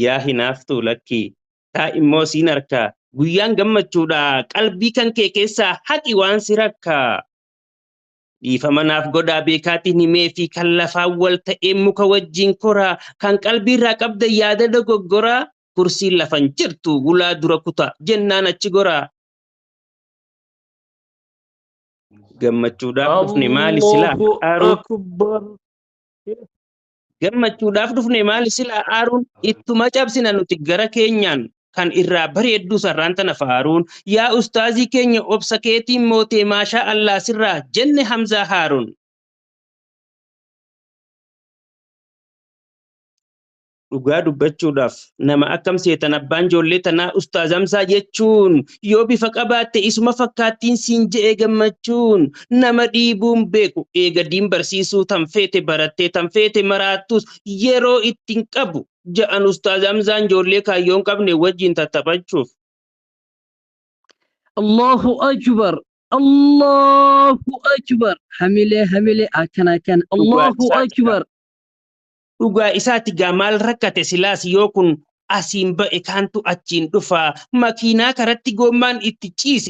yaa hinaaftuu lakkii taa immoo siin harkaa guyyaan gammachuudha qalbii kan kee keessaa haqi waan si rakkaa dhiifama naaf godhaa beekaatiin himee fi kan lafaan wal ta'ee muka wajjin koraa kan qalbiirraa qabda yaada dogoggoraa kursiin lafan jirtu gulaa dura kuta jennaan achi goraa gammachuudhaaf dhufne maali silaa Allahu aaruun Akbar. gammachuudhaaf dhufne maali silaa aaruun ittuma cabsina nuti gara keenyaan kan irraa bareeddu sarraan tana faaruun yaa ustaazii keenya obsa keetiin mootee maashaa allaa sirraa jenne hamzaa haaruun dhugaa dubbachuudhaaf nama akkam seetan abbaan ijoollee tanaa ustaaz Hamzaa jechuun yoo bifa qabaatte isuma fakkaattiin siin je'e gammachuun nama dhiibuun beeku eega diin barsiisuu tan feete barattee tan feete maraattus yeroo ittiin qabu ja'an ustaaz Hamzaan ijoollee kaayyoon qabne wajjin tattaphachuuf. Allahu Akbar. Allahu Akbar. Hamile akan. Allahu Akbar. Dhugaa isaati gaa maal rakkate silaas yoo kun asiin ba'e kaantu achiin dhufaa makiinaa karatti gommaan itti ciise